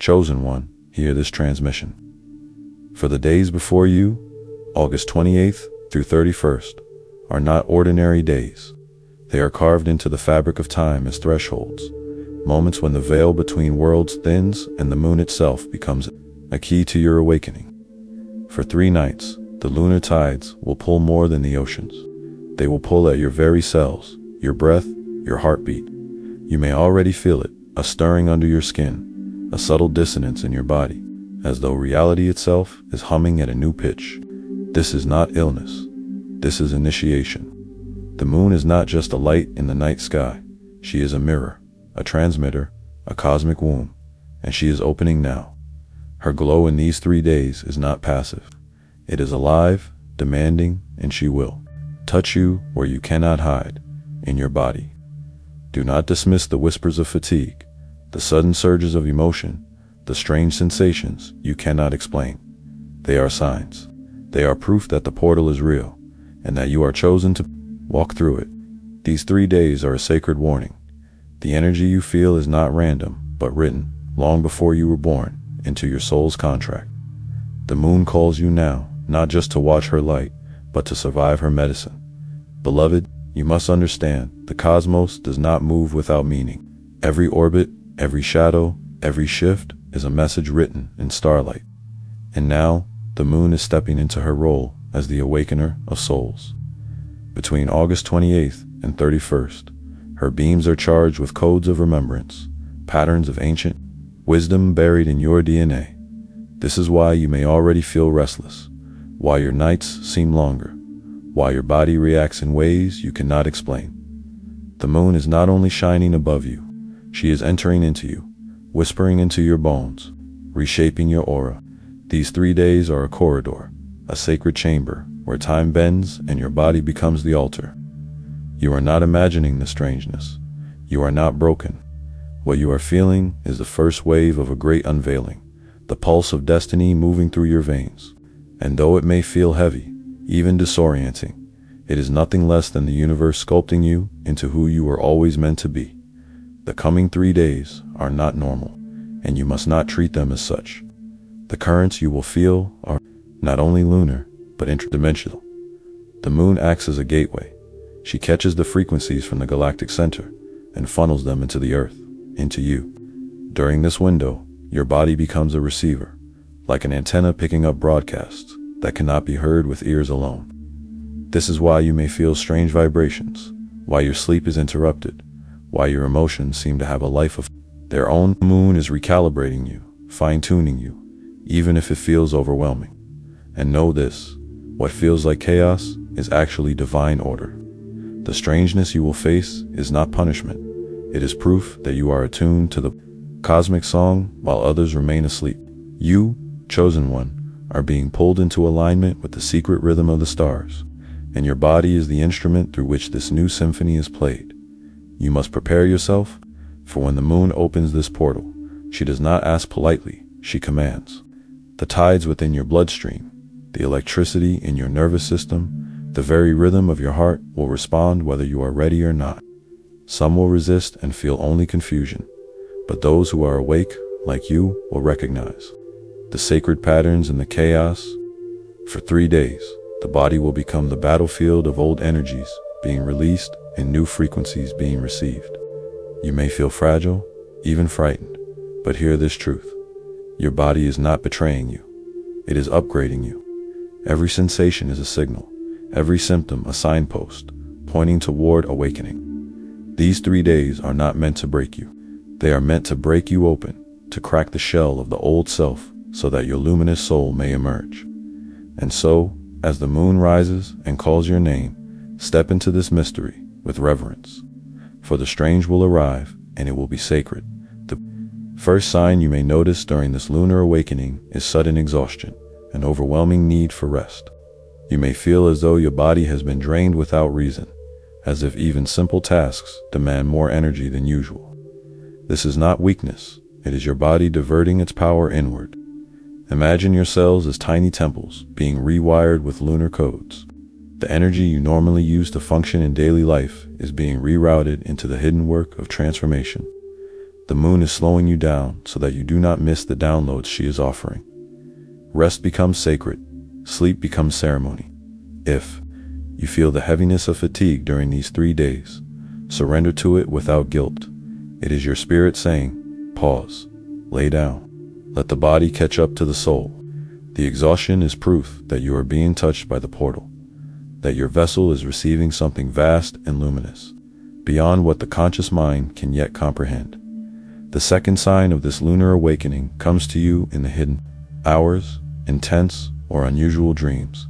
Chosen one, hear this transmission. For the days before you, August 28th through 31st, are not ordinary days. They are carved into the fabric of time as thresholds, moments when the veil between worlds thins and the moon itself becomes a key to your awakening. For 3 nights, the lunar tides will pull more than the oceans. They will pull at your very cells, your breath, your heartbeat. You may already feel it, a stirring under your skin, a subtle dissonance in your body, as though reality itself is humming at a new pitch. This is not illness. This is initiation. The moon is not just a light in the night sky. She is a mirror, a transmitter, a cosmic womb, and she is opening now. Her glow in these 3 days is not passive. It is alive, demanding, and she will touch you where you cannot hide, in your body. Do not dismiss the whispers of fatigue, the sudden surges of emotion, the strange sensations you cannot explain. They are signs. They are proof that the portal is real, and that you are chosen to walk through it. These 3 days are a sacred warning. The energy you feel is not random, but written, long before you were born, into your soul's contract. The moon calls you now, not just to watch her light, but to survive her medicine. Beloved, you must understand, the cosmos does not move without meaning. Every orbit, every shadow, every shift is a message written in starlight. And now, the moon is stepping into her role as the awakener of souls. Between August 28th and 31st, her beams are charged with codes of remembrance, patterns of ancient wisdom buried in your DNA. This is why you may already feel restless, why your nights seem longer, why your body reacts in ways you cannot explain. The moon is not only shining above you, she is entering into you, whispering into your bones, reshaping your aura. These 3 days are a corridor, a sacred chamber, where time bends and your body becomes the altar. You are not imagining the strangeness. You are not broken. What you are feeling is the first wave of a great unveiling, the pulse of destiny moving through your veins. And though it may feel heavy, even disorienting, it is nothing less than the universe sculpting you into who you were always meant to be. The coming 3 days are not normal, and you must not treat them as such. The currents you will feel are not only lunar, but interdimensional. The moon acts as a gateway. She catches the frequencies from the galactic center and funnels them into the earth, into you. During this window, your body becomes a receiver, like an antenna picking up broadcasts that cannot be heard with ears alone. This is why you may feel strange vibrations, why your sleep is interrupted, why your emotions seem to have a life of their own. The moon is recalibrating you, fine-tuning you, even if it feels overwhelming. And know this, what feels like chaos is actually divine order. The strangeness you will face is not punishment. It is proof that you are attuned to the cosmic song while others remain asleep. You, chosen one, are being pulled into alignment with the secret rhythm of the stars, and your body is the instrument through which this new symphony is played. You must prepare yourself, for when the moon opens this portal, she does not ask politely, she commands. The tides within your bloodstream, the electricity in your nervous system, the very rhythm of your heart will respond whether you are ready or not. Some will resist and feel only confusion, but those who are awake, like you, will recognize the sacred patterns in the chaos. For 3 days, the body will become the battlefield of old energies being released and new frequencies being received. You may feel fragile, even frightened, but hear this truth. Your body is not betraying you. It is upgrading you. Every sensation is a signal, every symptom a signpost, pointing toward awakening. These 3 days are not meant to break you. They are meant to break you open, to crack the shell of the old self so that your luminous soul may emerge. And so, as the moon rises and calls your name, step into this mystery with reverence. For the strange will arrive, and it will be sacred. The first sign you may notice during this lunar awakening is sudden exhaustion, an overwhelming need for rest. You may feel as though your body has been drained without reason, as if even simple tasks demand more energy than usual. This is not weakness, it is your body diverting its power inward. Imagine your cells as tiny temples being rewired with lunar codes. The energy you normally use to function in daily life is being rerouted into the hidden work of transformation. The moon is slowing you down so that you do not miss the downloads she is offering. Rest becomes sacred. Sleep becomes ceremony. If you feel the heaviness of fatigue during these 3 days, surrender to it without guilt. It is your spirit saying, pause, lay down, let the body catch up to the soul. The exhaustion is proof that you are being touched by the portal, that your vessel is receiving something vast and luminous, beyond what the conscious mind can yet comprehend. The second sign of this lunar awakening comes to you in the hidden hours, intense or unusual dreams.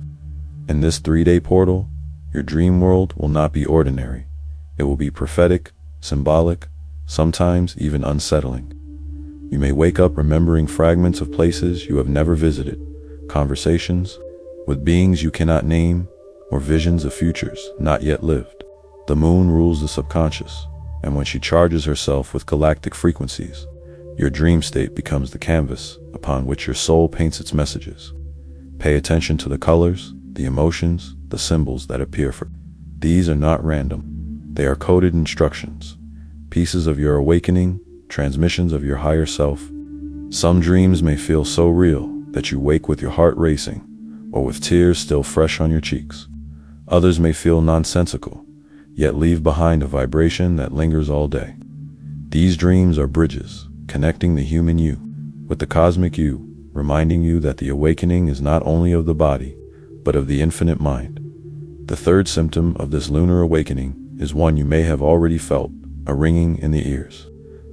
In this 3-day portal, your dream world will not be ordinary. It will be prophetic, symbolic, sometimes even unsettling. You may wake up remembering fragments of places you have never visited, conversations with beings you cannot name, or visions of futures not yet lived. The moon rules the subconscious, and when she charges herself with galactic frequencies, your dream state becomes the canvas upon which your soul paints its messages. Pay attention to the colors, the emotions, the symbols that appear for. These are not random. They are coded instructions, pieces of your awakening, transmissions of your higher self. Some dreams may feel so real that you wake with your heart racing, or with tears still fresh on your cheeks. Others may feel nonsensical, yet leave behind a vibration that lingers all day. These dreams are bridges, connecting the human you with the cosmic you, reminding you that the awakening is not only of the body, but of the infinite mind. The third symptom of this lunar awakening is one you may have already felt, a ringing in the ears.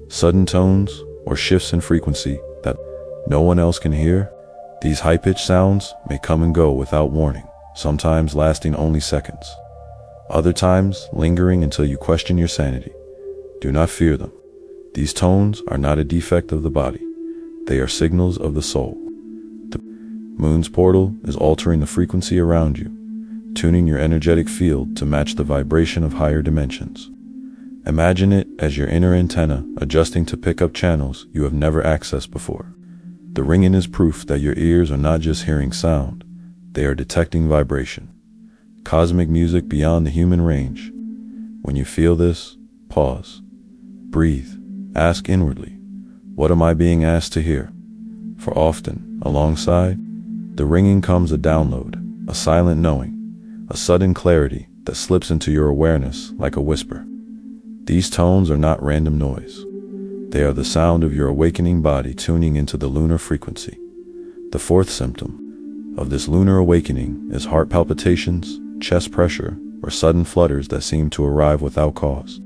Sudden tones or shifts in frequency that no one else can hear. These high-pitched sounds may come and go without warning, sometimes lasting only seconds. Other times lingering until you question your sanity. Do not fear them. These tones are not a defect of the body. They are signals of the soul. The moon's portal is altering the frequency around you, tuning your energetic field to match the vibration of higher dimensions. Imagine it as your inner antenna adjusting to pick up channels you have never accessed before. The ringing is proof that your ears are not just hearing sound, they are detecting vibration. Cosmic music beyond the human range. When you feel this, pause, breathe, ask inwardly, what am I being asked to hear? For often, alongside, the ringing comes a download, a silent knowing, a sudden clarity that slips into your awareness like a whisper. These tones are not random noise. They are the sound of your awakening body tuning into the lunar frequency. The fourth symptom of this lunar awakening is heart palpitations, chest pressure, or sudden flutters that seem to arrive without cause.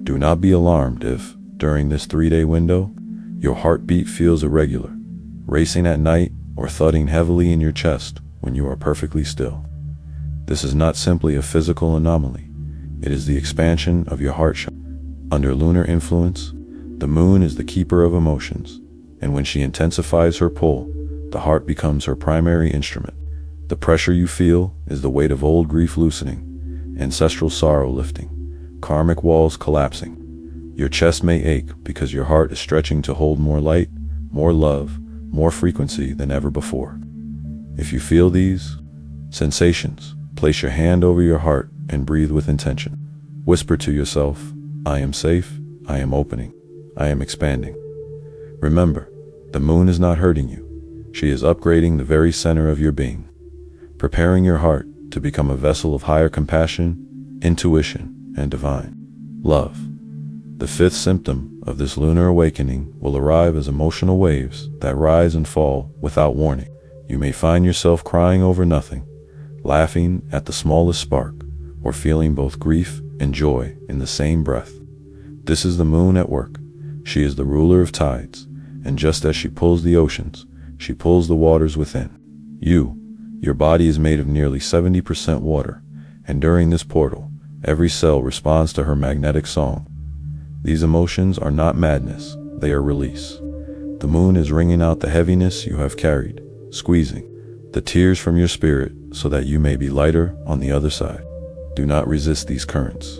Do not be alarmed if, during this 3-day window, your heartbeat feels irregular, racing at night or thudding heavily in your chest when you are perfectly still. This is not simply a physical anomaly. It is the expansion of your heart chakra. Under lunar influence, the moon is the keeper of emotions, and when she intensifies her pull, the heart becomes her primary instrument. The pressure you feel is the weight of old grief loosening, ancestral sorrow lifting, karmic walls collapsing. Your chest may ache because your heart is stretching to hold more light, more love, more frequency than ever before. If you feel these sensations, place your hand over your heart and breathe with intention. Whisper to yourself, I am safe, I am opening, I am expanding. Remember, the moon is not hurting you. She is upgrading the very center of your being, preparing your heart to become a vessel of higher compassion, intuition, and divine love. The fifth symptom of this lunar awakening will arrive as emotional waves that rise and fall without warning. You may find yourself crying over nothing, laughing at the smallest spark, or feeling both grief and joy in the same breath. This is the moon at work. She is the ruler of tides, and just as she pulls the oceans, she pulls the waters within. Your body is made of nearly 70% water, and during this portal, every cell responds to her magnetic song. These emotions are not madness, they are release. The moon is wringing out the heaviness you have carried, squeezing the tears from your spirit so that you may be lighter on the other side. Do not resist these currents.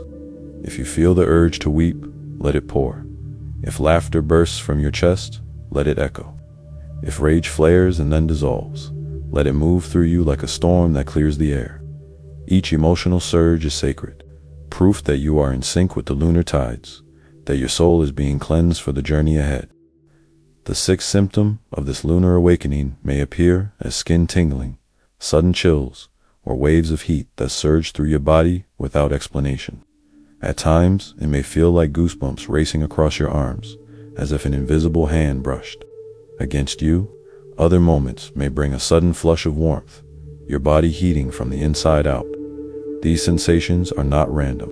If you feel the urge to weep, let it pour. If laughter bursts from your chest, let it echo. If rage flares and then dissolves, let it move through you like a storm that clears the air. Each emotional surge is sacred, proof that you are in sync with the lunar tides, that your soul is being cleansed for the journey ahead. The sixth symptom of this lunar awakening may appear as skin tingling, sudden chills, or waves of heat that surge through your body without explanation. At times, it may feel like goosebumps racing across your arms, as if an invisible hand brushed against you. Other moments may bring a sudden flush of warmth, your body heating from the inside out. These sensations are not random.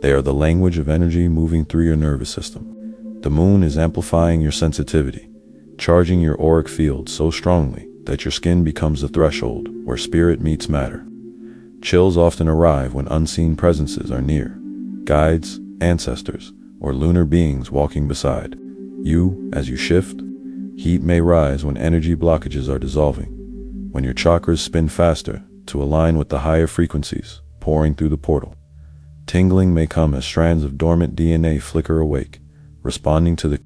They are the language of energy moving through your nervous system. The moon is amplifying your sensitivity, charging your auric field so strongly that your skin becomes the threshold where spirit meets matter. Chills often arrive when unseen presences are near, guides, ancestors, or lunar beings walking beside you as you shift. Heat may rise when energy blockages are dissolving, when your chakras spin faster to align with the higher frequencies pouring through the portal. Tingling may come as strands of dormant DNA flicker awake, responding to the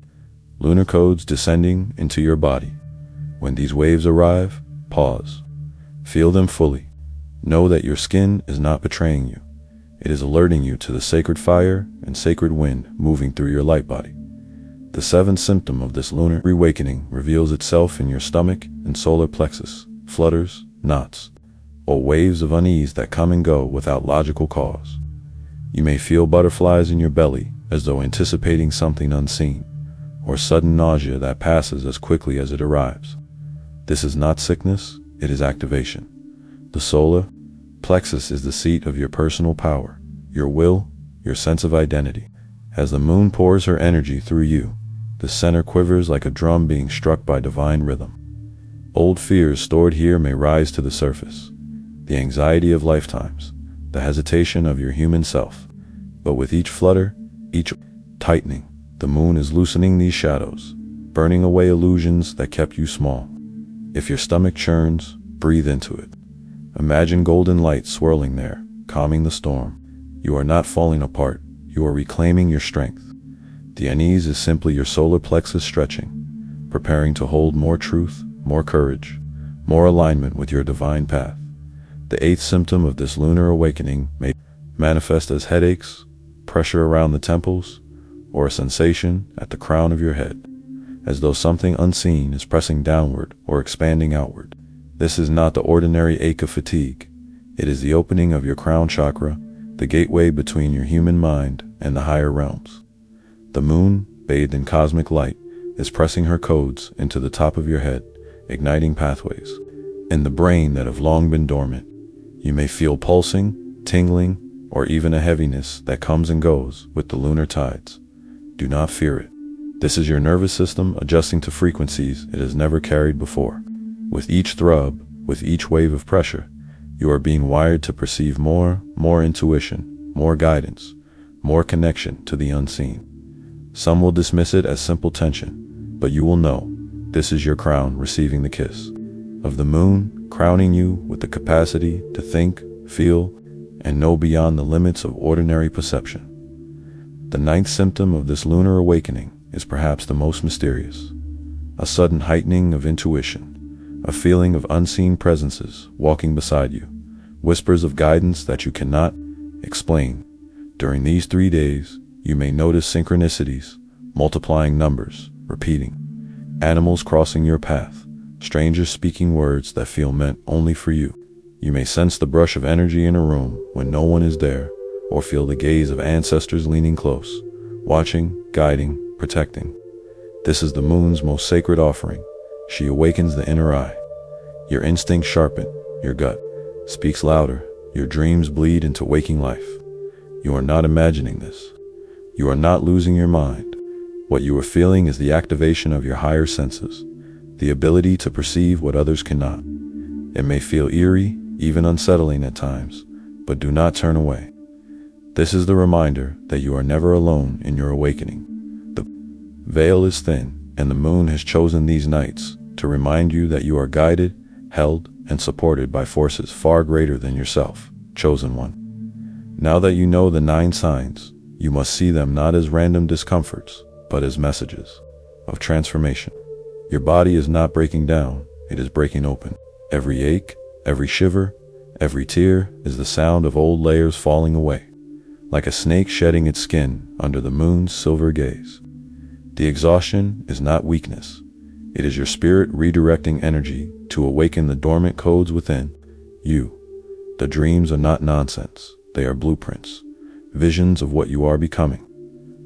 lunar codes descending into your body. When these waves arrive, pause. Feel them fully. Know that your skin is not betraying you. It is alerting you to the sacred fire and sacred wind moving through your light body. The seventh symptom of this lunar awakening reveals itself in your stomach and solar plexus, flutters, knots, or waves of unease that come and go without logical cause. You may feel butterflies in your belly as though anticipating something unseen, or sudden nausea that passes as quickly as it arrives. This is not sickness, it is activation. The solar plexus is the seat of your personal power, your will, your sense of identity. As the moon pours her energy through you, the center quivers like a drum being struck by divine rhythm. Old fears stored here may rise to the surface, the anxiety of lifetimes, the hesitation of your human self. But with each flutter, each tightening, the moon is loosening these shadows, burning away illusions that kept you small. If your stomach churns, breathe into it. Imagine golden light swirling there, calming the storm. You are not falling apart, you are reclaiming your strength. The unease is simply your solar plexus stretching, preparing to hold more truth, more courage, more alignment with your divine path. The eighth symptom of this lunar awakening may manifest as headaches, pressure around the temples, or a sensation at the crown of your head, as though something unseen is pressing downward or expanding outward. This is not the ordinary ache of fatigue. It is the opening of your crown chakra, the gateway between your human mind and the higher realms. The moon, bathed in cosmic light, is pressing her codes into the top of your head, igniting pathways in the brain that have long been dormant. You may feel pulsing, tingling, or even a heaviness that comes and goes with the lunar tides. Do not fear it. This is your nervous system adjusting to frequencies it has never carried before. With each throb, with each wave of pressure, you are being wired to perceive more intuition, more guidance, more connection to the unseen. Some will dismiss it as simple tension, but you will know this is your crown receiving the kiss of the moon, crowning you with the capacity to think, feel, and know beyond the limits of ordinary perception. The ninth symptom of this lunar awakening is perhaps the most mysterious. A sudden heightening of intuition, a feeling of unseen presences walking beside you, whispers of guidance that you cannot explain. During these 3 days, you may notice synchronicities, multiplying numbers, repeating, animals crossing your path, strangers speaking words that feel meant only for you. You may sense the brush of energy in a room when no one is there, or feel the gaze of ancestors leaning close, watching, guiding, protecting. This is the moon's most sacred offering. She awakens the inner eye. Your instincts sharpen, your gut speaks louder, your dreams bleed into waking life. You are not imagining this. You are not losing your mind. What you are feeling is the activation of your higher senses, the ability to perceive what others cannot. It may feel eerie, even unsettling at times, but do not turn away. This is the reminder that you are never alone in your awakening. The veil is thin, and the moon has chosen these nights to remind you that you are guided, held, and supported by forces far greater than yourself, chosen one. Now that you know the 9 signs, you must see them not as random discomforts, but as messages of transformation. Your body is not breaking down, it is breaking open. Every ache, every shiver, every tear is the sound of old layers falling away. like a snake shedding its skin under the moon's silver gaze. The exhaustion is not weakness. It is your spirit redirecting energy to awaken the dormant codes within you. The dreams are not nonsense. They are blueprints, visions of what you are becoming.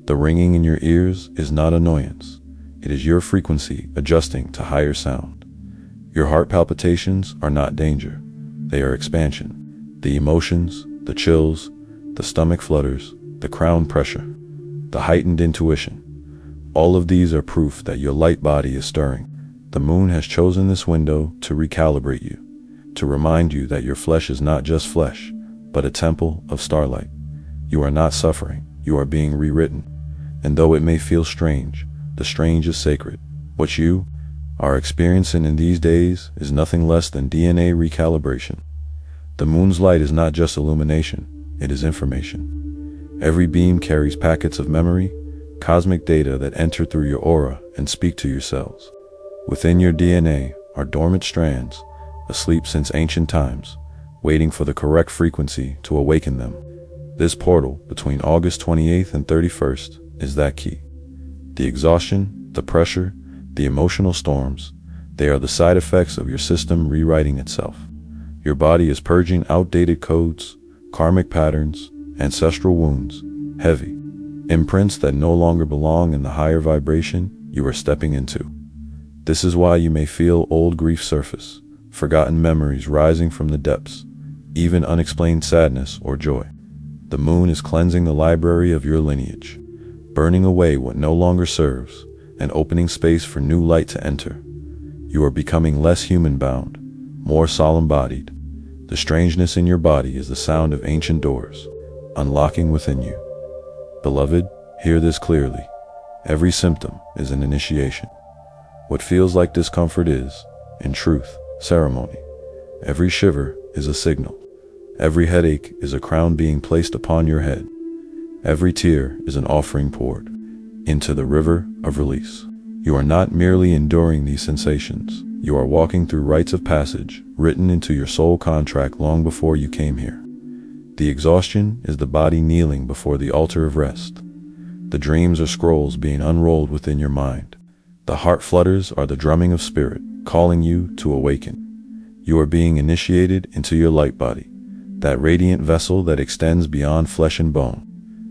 The ringing in your ears is not annoyance. It is your frequency adjusting to higher sound. Your heart palpitations are not danger. They are expansion. The emotions, the chills, the stomach flutters, the crown pressure, the heightened intuition, all of these are proof that your light body is stirring. The moon has chosen this window to recalibrate you, to remind you that your flesh is not just flesh, but a temple of starlight. You are not suffering, you are being rewritten. And though it may feel strange, the strange is sacred. What you are experiencing in these days is nothing less than DNA recalibration. The moon's light is not just illumination, it is information. Every beam carries packets of memory, cosmic data that enter through your aura and speak to your cells. Within your DNA are dormant strands, asleep since ancient times, waiting for the correct frequency to awaken them. This portal between August 28th and 31st is that key. The exhaustion, the pressure, the emotional storms, they are the side effects of your system rewriting itself. Your body is purging outdated codes, karmic patterns, ancestral wounds, heavy imprints that no longer belong in the higher vibration you are stepping into. This is why you may feel old grief surface, forgotten memories rising from the depths, even unexplained sadness or joy. The moon is cleansing the library of your lineage, burning away what no longer serves, and opening space for new light to enter. You are becoming less human-bound, more solemn-bodied. The strangeness in your body is the sound of ancient doors, unlocking within you. Beloved, hear this clearly. Every symptom is an initiation. What feels like discomfort is, in truth, ceremony. Every shiver is a signal. Every headache is a crown being placed upon your head. Every tear is an offering poured into the river of release. You are not merely enduring these sensations. You are walking through rites of passage written into your soul contract long before you came here. The exhaustion is the body kneeling before the altar of rest. The dreams are scrolls being unrolled within your mind. The heart flutters are the drumming of spirit, calling you to awaken. You are being initiated into your light body, that radiant vessel that extends beyond flesh and bone.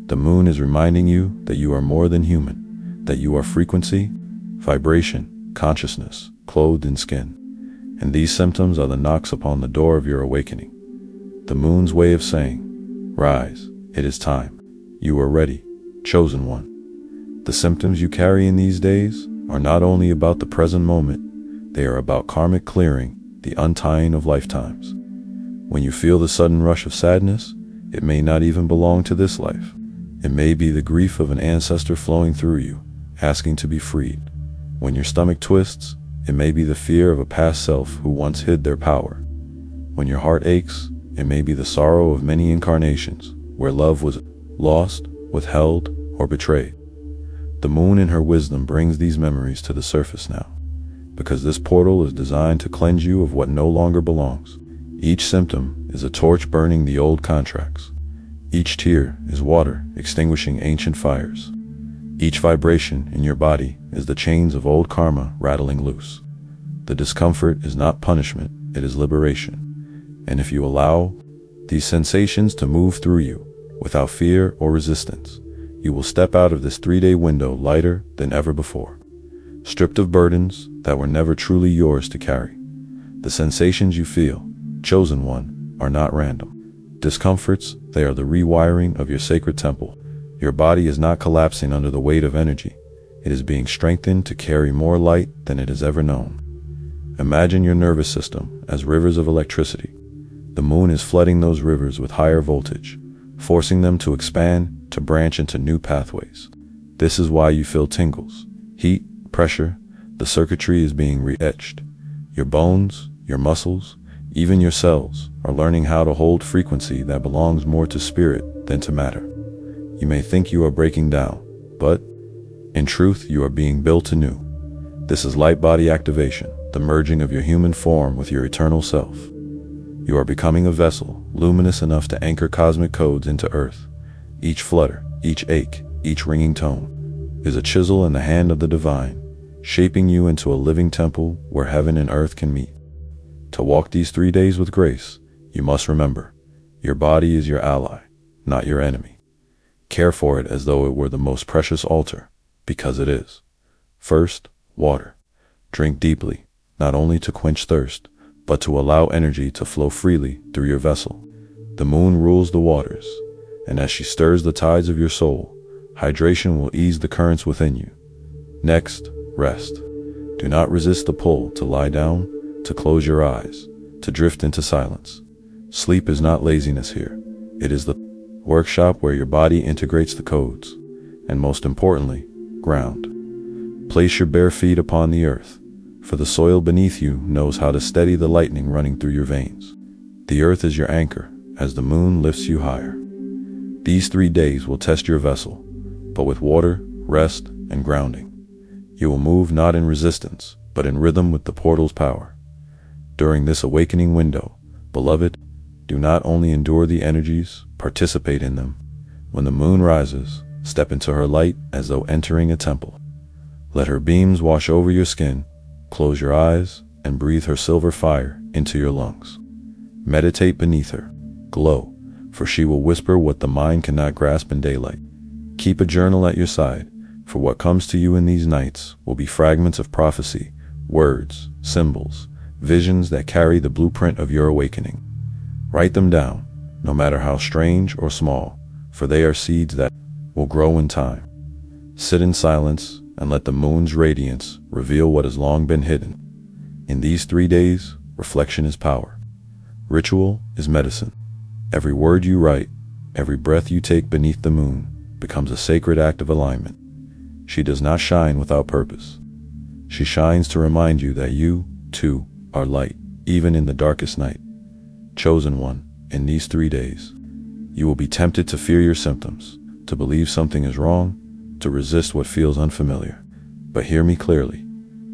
The moon is reminding you that you are more than human, that you are frequency, vibration, consciousness, clothed in skin. And these symptoms are the knocks upon the door of your awakening. The moon's way of saying, rise, it is time. You are ready, chosen one. The symptoms you carry in these days are not only about the present moment, they are about karmic clearing, the untying of lifetimes. When you feel the sudden rush of sadness, it may not even belong to this life. It may be the grief of an ancestor flowing through you, asking to be freed. When your stomach twists, it may be the fear of a past self who once hid their power. When your heart aches, it may be the sorrow of many incarnations, where love was lost, withheld, or betrayed. The moon in her wisdom brings these memories to the surface now, because this portal is designed to cleanse you of what no longer belongs. Each symptom is a torch burning the old contracts. Each tear is water extinguishing ancient fires. Each vibration in your body is the chains of old karma rattling loose. The discomfort is not punishment, it is liberation. And if you allow these sensations to move through you without fear or resistance, you will step out of this 3-day window lighter than ever before, stripped of burdens that were never truly yours to carry. The sensations you feel, chosen one, are not random. Discomforts, they are the rewiring of your sacred temple. Your body is not collapsing under the weight of energy. It is being strengthened to carry more light than it has ever known. Imagine your nervous system as rivers of electricity. The moon is flooding those rivers with higher voltage, forcing them to expand, to branch into new pathways. This is why you feel tingles, heat, pressure. The circuitry is being re-etched. Your bones, your muscles, even your cells are learning how to hold frequency that belongs more to spirit than to matter. You may think you are breaking down, but in truth you are being built anew. This is light body activation, the merging of your human form with your eternal self. You are becoming a vessel, luminous enough to anchor cosmic codes into earth, Each flutter, each ache, each ringing tone is a chisel in the hand of the divine, shaping you into a living temple where heaven and earth can meet. To walk these 3 days with grace, you must remember, your body is your ally, not your enemy. Care for it as though it were the most precious altar, because it is. First, water. Drink deeply, not only to quench thirst, but to allow energy to flow freely through your vessel. The moon rules the waters, and as she stirs the tides of your soul, hydration will ease the currents within you. Next, rest. Do not resist the pull to lie down, to close your eyes, to drift into silence. Sleep is not laziness here. It is the workshop where your body integrates the codes, and most importantly, ground. Place your bare feet upon the earth, for the soil beneath you knows how to steady the lightning running through your veins. The earth is your anchor as the moon lifts you higher. These 3 days will test your vessel, but with water, rest, and grounding. You will move not in resistance, but in rhythm with the portal's power. During this awakening window, beloved, do not only endure the energies, participate in them. When the moon rises, step into her light as though entering a temple. Let her beams wash over your skin, close your eyes, and breathe her silver fire into your lungs. Meditate beneath her, glow, for she will whisper what the mind cannot grasp in daylight. Keep a journal at your side, for what comes to you in these nights will be fragments of prophecy, words, symbols, visions that carry the blueprint of your awakening. Write them down, no matter how strange or small, for they are seeds that will grow in time. Sit in silence and let the moon's radiance reveal what has long been hidden. In these 3 days, reflection is power. Ritual is medicine. Every word you write, every breath you take beneath the moon becomes a sacred act of alignment. She does not shine without purpose. She shines to remind you that you, too, are light, even in the darkest night. Chosen one, in these 3 days, you will be tempted to fear your symptoms, to believe something is wrong, to resist what feels unfamiliar. But hear me clearly.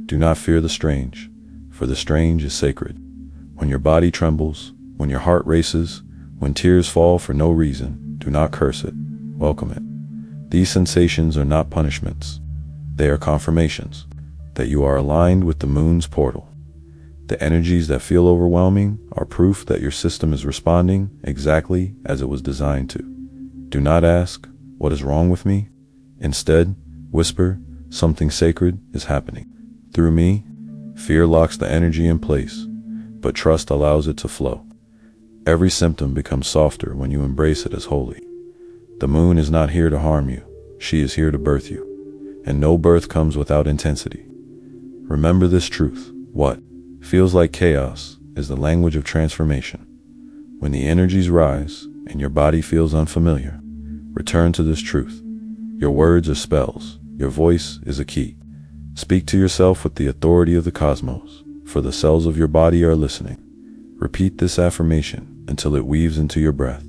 Do not fear the strange, for the strange is sacred. When your body trembles, when your heart races, when tears fall for no reason, do not curse it. Welcome it. These sensations are not punishments. They are confirmations that you are aligned with the moon's portal. The energies that feel overwhelming are proof that your system is responding exactly as it was designed to. Do not ask, "What is wrong with me?" Instead, whisper, "Something sacred is happening." Through me, fear locks the energy in place, but trust allows it to flow. Every symptom becomes softer when you embrace it as holy. The moon is not here to harm you. She is here to birth you. And no birth comes without intensity. Remember this truth. What feels like chaos is the language of transformation. When the energies rise and your body feels unfamiliar, return to this truth. Your words are spells. Your voice is a key. Speak to yourself with the authority of the cosmos, for the cells of your body are listening. Repeat this affirmation until it weaves into your breath.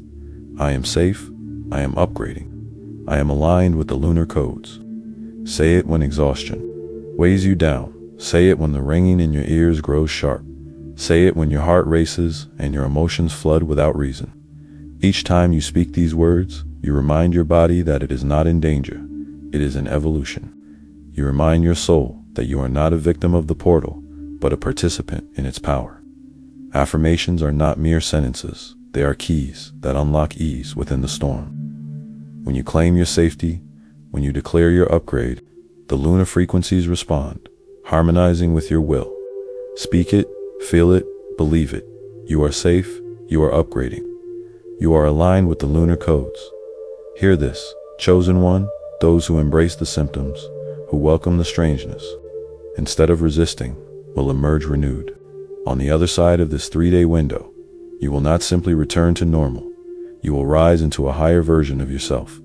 I am safe. I am upgrading. I am aligned with the lunar codes. Say it when exhaustion weighs you down. Say it when the ringing in your ears grows sharp. Say it when your heart races and your emotions flood without reason. Each time you speak these words, you remind your body that it is not in danger. It is in evolution. You remind your soul that you are not a victim of the portal, but a participant in its power. Affirmations are not mere sentences. They are keys that unlock ease within the storm. When you claim your safety, when you declare your upgrade, the lunar frequencies respond, harmonizing with your will. Speak it, feel it, believe it. You are safe, you are upgrading. You are aligned with the lunar codes. Hear this, chosen one, those who embrace the symptoms, who welcome the strangeness, instead of resisting, will emerge renewed. On the other side of this 3-day window, you will not simply return to normal. You will rise into a higher version of yourself.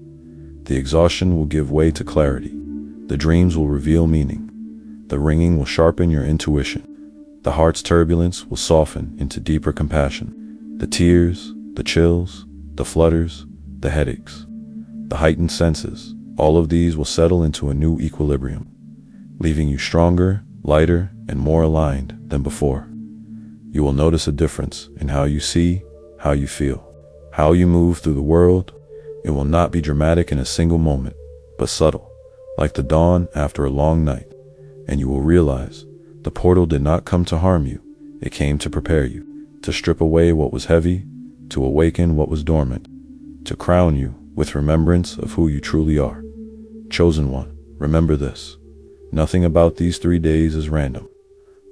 The exhaustion will give way to clarity. The dreams will reveal meaning. The ringing will sharpen your intuition. The heart's turbulence will soften into deeper compassion. The tears, the chills, the flutters, the headaches, the heightened senses, all of these will settle into a new equilibrium, leaving you stronger, lighter, and more aligned than before. You will notice a difference in how you see, how you feel, how you move through the world. It will not be dramatic in a single moment, but subtle, like the dawn after a long night. And you will realize the portal did not come to harm you. It came to prepare you, to strip away what was heavy, to awaken what was dormant, to crown you with remembrance of who you truly are. Chosen one, remember this. Nothing about these 3 days is random.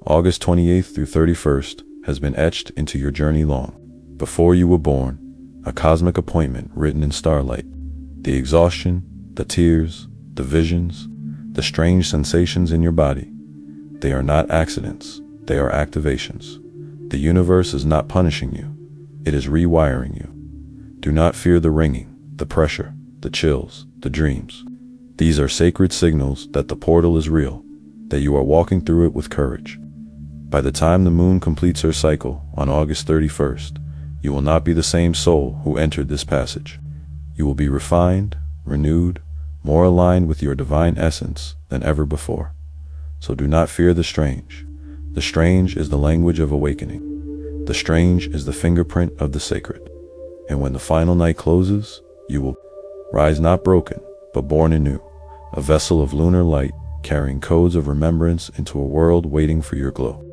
August 28th through 31st has been etched into your journey long. Before you were born, a cosmic appointment written in starlight. The exhaustion, the tears, the visions, the strange sensations in your body. They are not accidents, they are activations. The universe is not punishing you, it is rewiring you. Do not fear the ringing, the pressure, the chills, the dreams. These are sacred signals that the portal is real, that you are walking through it with courage. By the time the moon completes her cycle on August 31st, you will not be the same soul who entered this passage. You will be refined, renewed, more aligned with your divine essence than ever before. So do not fear the strange. The strange is the language of awakening. The strange is the fingerprint of the sacred. And when the final night closes, you will rise not broken, but born anew, a vessel of lunar light carrying codes of remembrance into a world waiting for your glow.